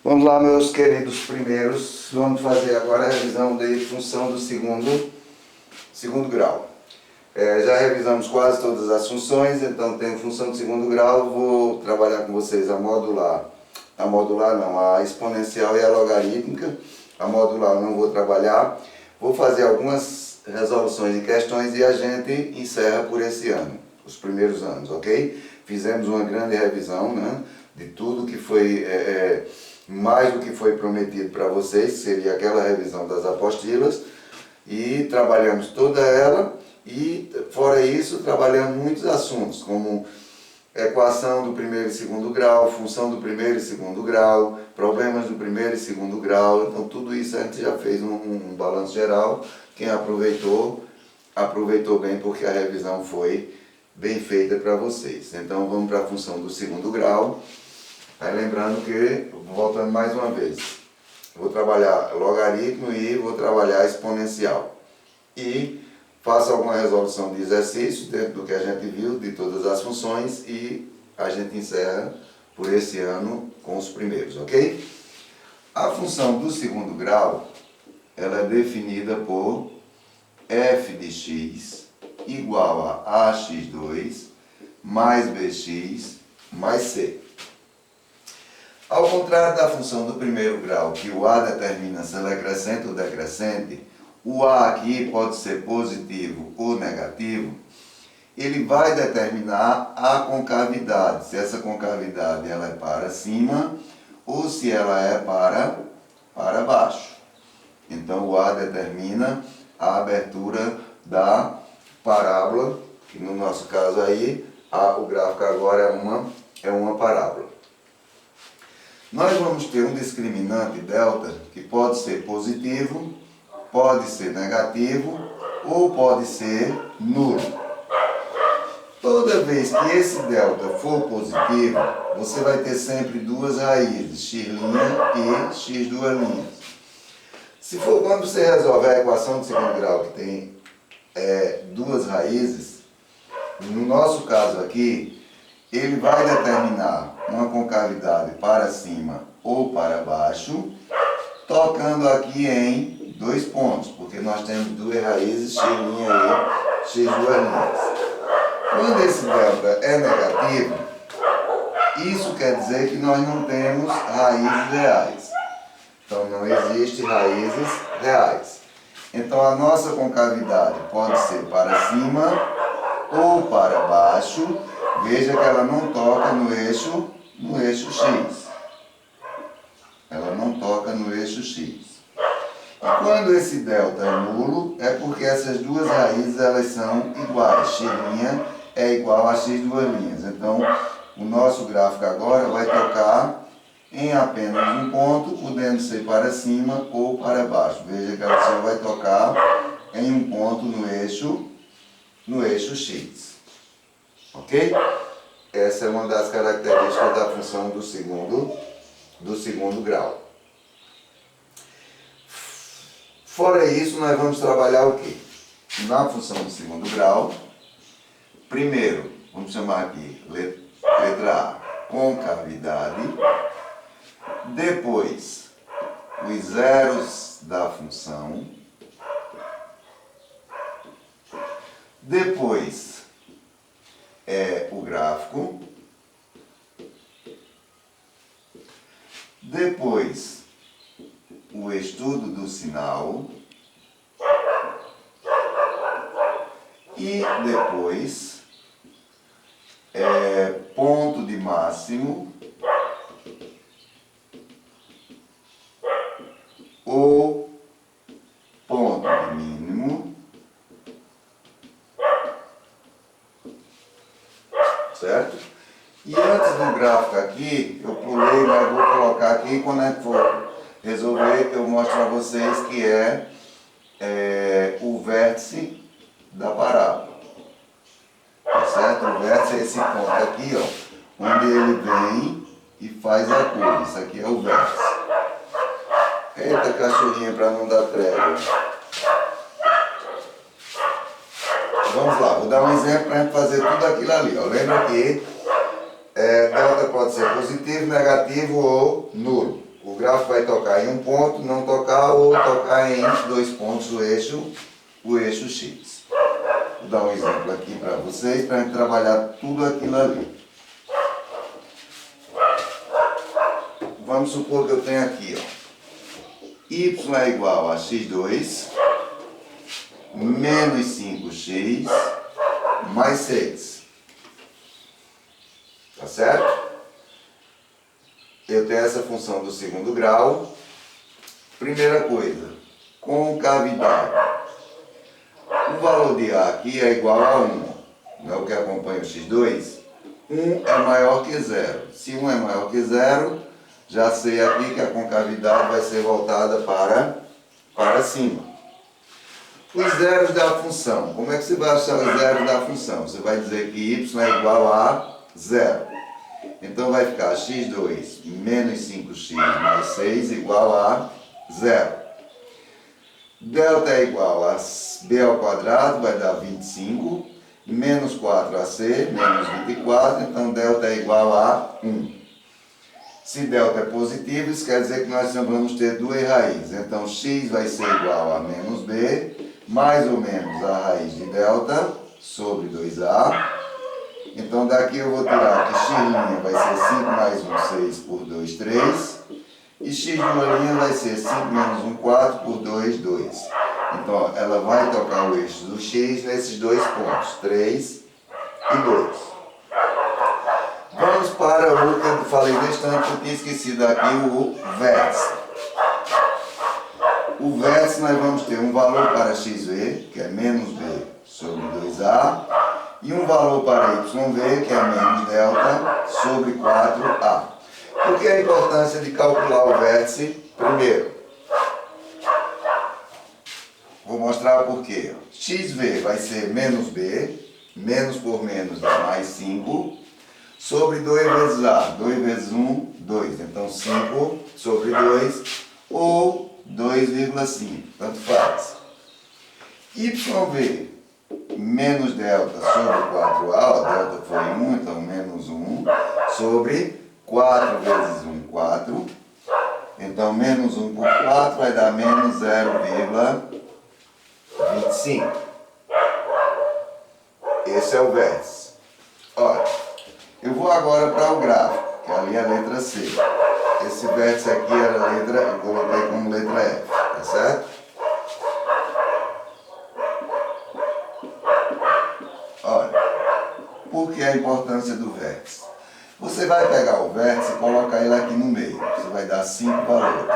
Vamos lá, meus queridos primeiros. Vamos fazer agora a revisão de função do segundo grau. Já revisamos quase todas as funções, então tem função de segundo grau. Vou trabalhar com vocês a modular. A exponencial e a logarítmica. A modular não vou trabalhar. Vou fazer algumas resoluções de questões e a gente encerra por esse ano, os primeiros anos, ok? Fizemos uma grande revisão, né, de tudo que foi... mais do que foi prometido para vocês, seria aquela revisão das apostilas, e trabalhamos toda ela, e fora isso trabalhamos muitos assuntos, como equação do primeiro e segundo grau, função do primeiro e segundo grau, problemas do primeiro e segundo grau. Então tudo isso a gente já fez um balanço geral. Quem aproveitou bem, porque a revisão foi bem feita para vocês. Então vamos para a função do segundo grau. Aí lembrando que, voltando mais uma vez, vou trabalhar logaritmo e vou trabalhar exponencial. E faço alguma resolução de exercícios dentro do que a gente viu, de todas as funções, e a gente encerra por esse ano com os primeiros, ok? A função do segundo grau, ela é definida por f de x igual a ax2 mais bx mais c. Ao contrário da função do primeiro grau, que o a determina se ela é crescente ou decrescente, o a aqui pode ser positivo ou negativo, ele vai determinar a concavidade, se essa concavidade ela é para cima ou se ela é para baixo. Então o a determina a abertura da parábola, que no nosso caso aí, o gráfico agora é uma parábola. Nós vamos ter um discriminante delta que pode ser positivo, pode ser negativo ou pode ser nulo. Toda vez que esse delta for positivo, você vai ter sempre duas raízes, x' e x'. Se for quando você resolve a equação de segundo grau que tem duas raízes, no nosso caso aqui, ele vai determinar uma concavidade para cima ou para baixo, tocando aqui em dois pontos, porque nós temos duas raízes, x' e x'. Quando esse delta é negativo, isso quer dizer que nós não temos raízes reais. Então não existe raízes reais. Então a nossa concavidade pode ser para cima ou para baixo. Veja que ela não toca no eixo x. Ela não toca no eixo x. E quando esse delta é nulo, é porque essas duas raízes elas são iguais. X' é igual a x'. Então, o nosso gráfico agora vai tocar em apenas um ponto, podendo ser para cima ou para baixo. Veja que ela só vai tocar em um ponto no eixo x. Ok? Essa é uma das características da função do segundo grau. Fora isso, nós vamos trabalhar o quê? Na função do segundo grau, primeiro, vamos chamar aqui, letra A, concavidade. Depois, os zeros da função. Depois, o gráfico. Depois, o estudo do sinal. E depois, ponto de máximo ou ponto de mínimo. Certo? E antes do gráfico aqui, eu pulei, mas vou colocar aqui, quando a gente for resolver, eu mostro para vocês que o vértice da parábola. Tá certo? O vértice é esse ponto aqui, ó, onde ele vem e faz a curva. Isso aqui é o vértice. Eita, cachorrinha, para não dar trégua. Vamos lá, vou dar um exemplo para a gente fazer tudo aquilo ali. Ó. Lembra que delta pode ser positivo, negativo ou nulo. o gráfico vai tocar em um ponto, não tocar ou tocar em 2 pontos o eixo X. Vou dar um exemplo aqui para vocês, para a gente trabalhar tudo aquilo ali. Vamos supor que eu tenho aqui, ó, y é igual a x2 menos 5x mais 6. Tá certo? Eu tenho essa função do segundo grau. Primeira coisa, concavidade. O valor de A aqui é igual a 1. Não é o que acompanha o x2? 1 é maior que 0. Se 1 é maior que 0, já sei aqui que a concavidade vai ser voltada para cima. Os zeros da função. Como é que você vai achar os zeros da função? Você vai dizer que y é igual a 0. Então vai ficar x2 menos 5x mais 6 igual a 0. Delta é igual a b ao quadrado, vai dar 25, menos 4ac, menos 24, então delta é igual a 1. Se delta é positivo, isso quer dizer que nós vamos ter duas raízes. Então x vai ser igual a menos b, mais ou menos a raiz de delta sobre 2a. Então daqui eu vou tirar que x' vai ser 5 mais 1, 6 por 2, 3. E x' vai ser 5 menos 1, 4 por 2, 2. Então ó, ela vai tocar o eixo do x nesses dois pontos, 3 e 2. Vamos para o que eu falei no instante, eu tinha esquecido aqui, o vértice. O vértice nós vamos ter um valor para xv, que é menos b sobre 2a. E um valor para yv, que é menos delta, sobre 4a. Por que a importância de calcular o vértice? Primeiro, vou mostrar por quê. xv vai ser menos b, menos por menos dá mais 5, sobre 2 vezes a. 2 vezes 1, 2. Então 5 sobre 2, ou 2,5, tanto faz. YV menos delta sobre 4a, ó, delta foi 1, então menos 1, sobre 4 vezes 1, 4. Então menos 1 por 4 vai dar menos 0,25. Esse é o vértice. Olha, eu vou agora para o gráfico, que ali é a letra C. Esse vértice aqui era a letra, eu coloquei como letra F, tá certo? Por que a importância do vértice? Você vai pegar o vértice e colocar ele aqui no meio. Você vai dar 5 valores.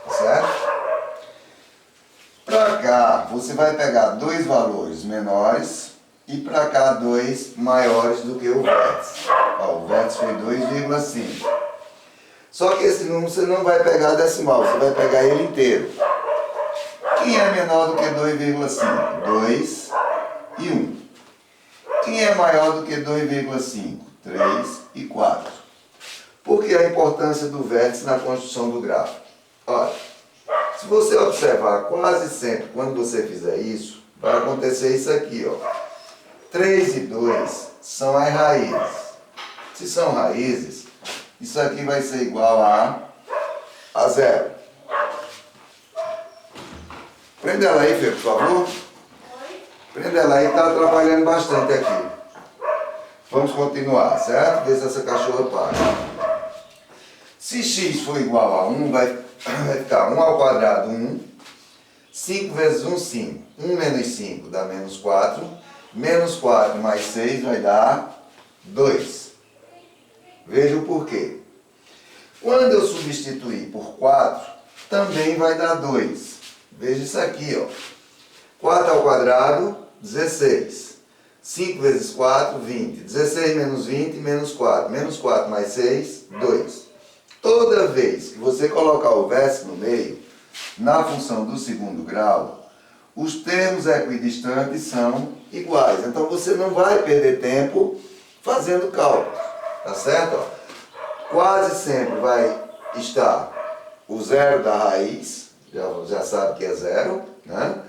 Certo? Para cá, você vai pegar 2 valores menores e para cá 2 maiores do que o vértice. Ó, o vértice foi 2,5. Só que esse número você não vai pegar decimal, você vai pegar ele inteiro. Quem é menor do que 2,5? 2 e 1. Quem é maior do que 2,5? 3 e 4. Por que a importância do vértice na construção do gráfico? Olha, se você observar quase sempre quando você fizer isso, vai acontecer isso aqui, ó. 3 e 2 são as raízes. Se são raízes, isso aqui vai ser igual a 0. Prenda ela aí, Fê, por favor. Prenda ela aí, está trabalhando bastante aqui. Vamos continuar, certo? Ver se essa cachorra para. Se x for igual a 1, vai ficar 1 ao quadrado, 1. 5 vezes 1, 5. 1 menos 5 dá menos 4. Menos 4 mais 6 vai dar 2. Veja o porquê. Quando eu substituir por 4, também vai dar 2. Veja isso aqui, ó. 4 ao quadrado, 16. 5 vezes 4, 20. 16 menos 20, menos 4. Menos 4 mais 6, 2. Toda vez que você colocar o vértice no meio, na função do segundo grau, os termos equidistantes são iguais. Então você não vai perder tempo fazendo cálculos, tá certo? Ó, quase sempre vai estar o zero da raiz, já sabe que é 0, né?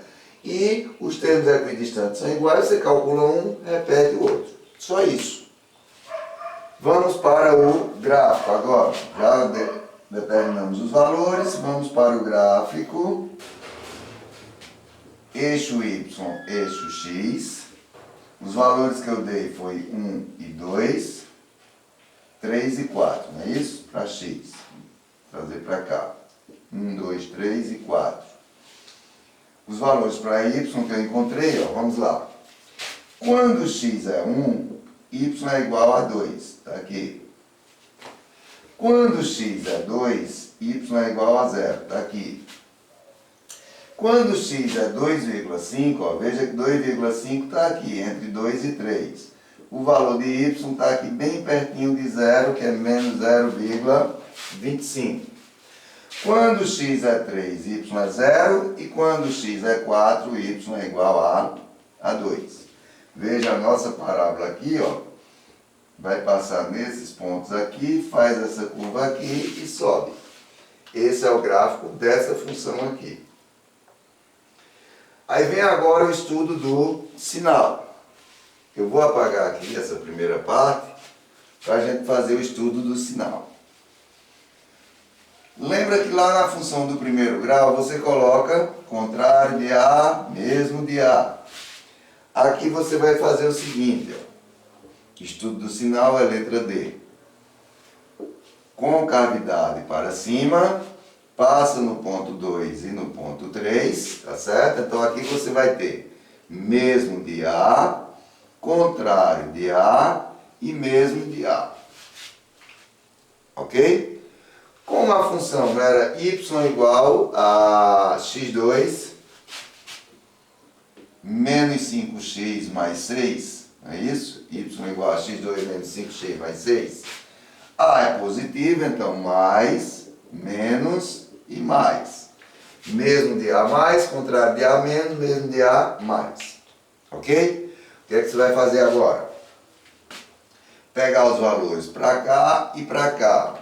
E os termos equidistantes são iguais, você calcula um, repete o outro. Só isso. Vamos para o gráfico agora. Já determinamos os valores, vamos para o gráfico. Eixo Y, eixo X. Os valores que eu dei foi 1 e 2, 3 e 4, não é isso? Para X. Vou trazer para cá. 1, 2, 3 e 4. Os valores para Y que eu encontrei, ó, vamos lá. Quando X é 1, Y é igual a 2. Está aqui. Quando X é 2, Y é igual a 0. Está aqui. Quando X é 2,5, ó, veja que 2,5 está aqui, entre 2 e 3. O valor de Y está aqui bem pertinho de 0, que é menos 0,25. Quando X é 3, Y é 0. E quando X é 4, Y é igual a 2. Veja a nossa parábola aqui, ó. Vai passar nesses pontos aqui, faz essa curva aqui e sobe. Esse é o gráfico dessa função aqui. Aí vem agora o estudo do sinal. Eu vou apagar aqui essa primeira parte para a gente fazer o estudo do sinal. Lembra que lá na função do primeiro grau você coloca contrário de A, mesmo de A. Aqui você vai fazer o seguinte, ó. Estudo do sinal é letra D. Concavidade para cima, passa no ponto 2 e no ponto 3, tá certo? Então aqui você vai ter mesmo de A, contrário de A e mesmo de A. Ok? Como a função era y igual a x2 menos 5x mais 6, não é isso? Y igual a x2 menos 5x mais 6. A é positivo, então mais, menos e mais. Mesmo de A mais, contrário de A menos, mesmo de A mais. Ok? O que é que você vai fazer agora? Pegar os valores para cá e para cá.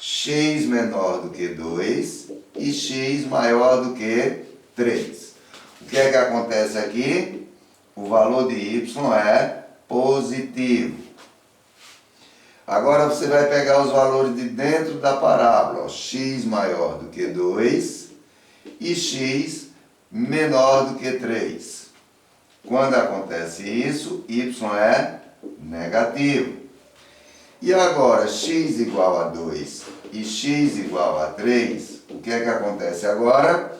X menor do que 2 e x maior do que 3. O que é que acontece aqui? O valor de y é positivo. Agora você vai pegar os valores de dentro da parábola. Ó, x maior do que 2 e x menor do que 3. Quando acontece isso, y é negativo. E agora, x igual a 2 e x igual a 3, o que é que acontece agora?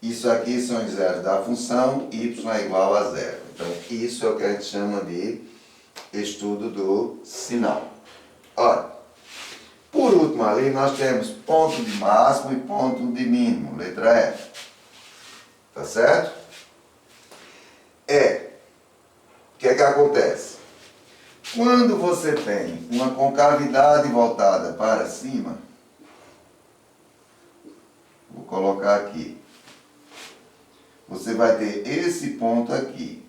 Isso aqui são os zeros da função, y é igual a 0. Então, isso é o que a gente chama de estudo do sinal. Olha, por último ali nós temos ponto de máximo e ponto de mínimo, letra F. Tá certo? O que é que acontece? Quando você tem uma concavidade voltada para cima, vou colocar aqui, você vai ter esse ponto aqui.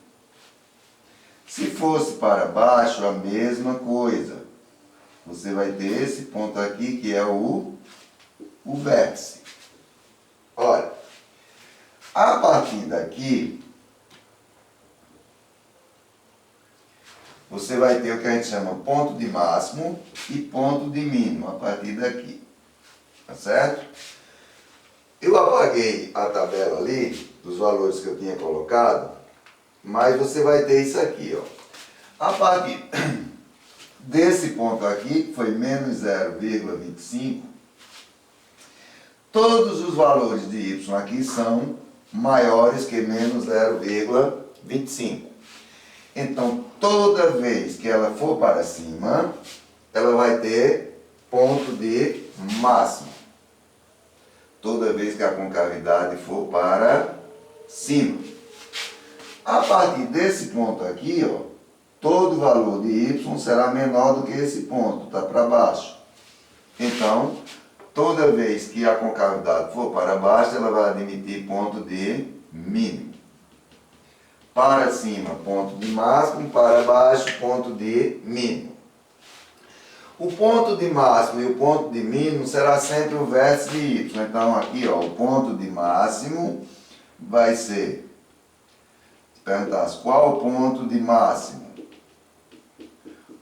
Se fosse para baixo, a mesma coisa. Você vai ter esse ponto aqui, que é o vértice. Olha, a partir daqui, você vai ter o que a gente chama ponto de máximo e ponto de mínimo, a partir daqui. Tá certo? Eu apaguei a tabela ali, dos valores que eu tinha colocado, mas você vai ter isso aqui, ó. A partir desse ponto aqui, que foi menos 0,25, todos os valores de y aqui são maiores que menos 0,25. Então, toda vez que ela for para cima, ela vai ter ponto de máximo. Toda vez que a concavidade for para cima. A partir desse ponto aqui, ó, todo valor de y será menor do que esse ponto, está para baixo. Então, toda vez que a concavidade for para baixo, ela vai admitir ponto de mínimo. Para cima, ponto de máximo, para baixo, ponto de mínimo. O ponto de máximo e o ponto de mínimo será sempre o vértice de y. Então, aqui, ó, o ponto de máximo vai ser, se perguntasse qual o ponto de máximo?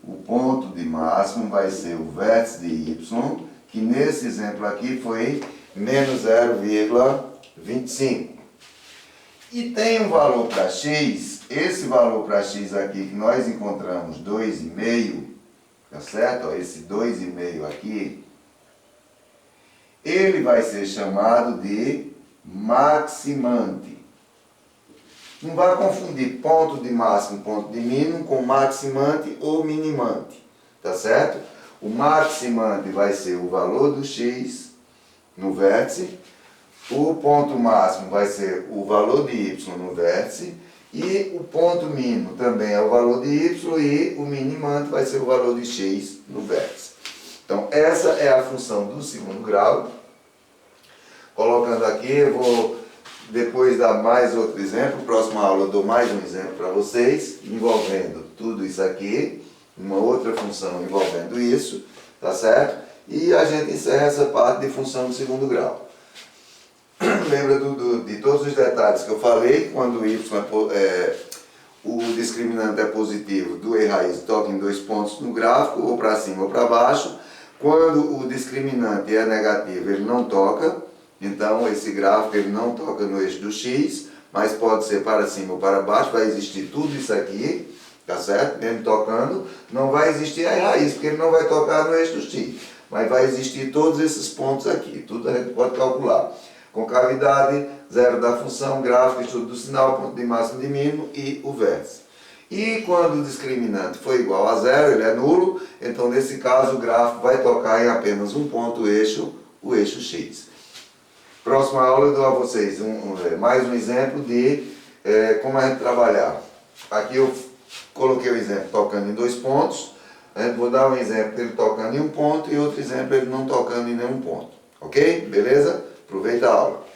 O ponto de máximo vai ser o vértice de y, que nesse exemplo aqui foi menos 0,25. E tem um valor para x, esse valor para x aqui que nós encontramos 2,5, tá certo? Ó, esse 2,5 aqui, ele vai ser chamado de maximante. Não vai confundir ponto de máximo e ponto de mínimo com maximante ou minimante, tá certo? O maximante vai ser o valor do x no vértice, o ponto máximo vai ser o valor de y no vértice, e o ponto mínimo também é o valor de y, e o minimante vai ser o valor de x no vértice. Então, essa é a função do segundo grau. Colocando aqui, eu vou depois dar mais outro exemplo. Próxima aula eu dou mais um exemplo para vocês, envolvendo tudo isso aqui, uma outra função envolvendo isso, tá certo? E a gente encerra essa parte de função do segundo grau. Lembra de todos os detalhes que eu falei, quando o discriminante é positivo, do E raiz toca em 2 pontos no gráfico, ou para cima ou para baixo. Quando o discriminante é negativo, ele não toca, então esse gráfico ele não toca no eixo do x, mas pode ser para cima ou para baixo, vai existir tudo isso aqui, tá certo? Mesmo tocando, não vai existir a E raiz, porque ele não vai tocar no eixo do x, mas vai existir todos esses pontos aqui, tudo a gente pode calcular. Concavidade, zero da função, gráfico, estudo do sinal, ponto de máximo e de mínimo e o vértice. E quando o discriminante for igual a zero, ele é nulo, então nesse caso o gráfico vai tocar em apenas um ponto, o eixo x. Próxima aula eu dou a vocês mais um exemplo de como a gente trabalhar. Aqui eu coloquei o exemplo tocando em 2 pontos, vou dar um exemplo dele tocando em um ponto e outro exemplo ele não tocando em nenhum ponto. Ok? Beleza? Aproveita a aula.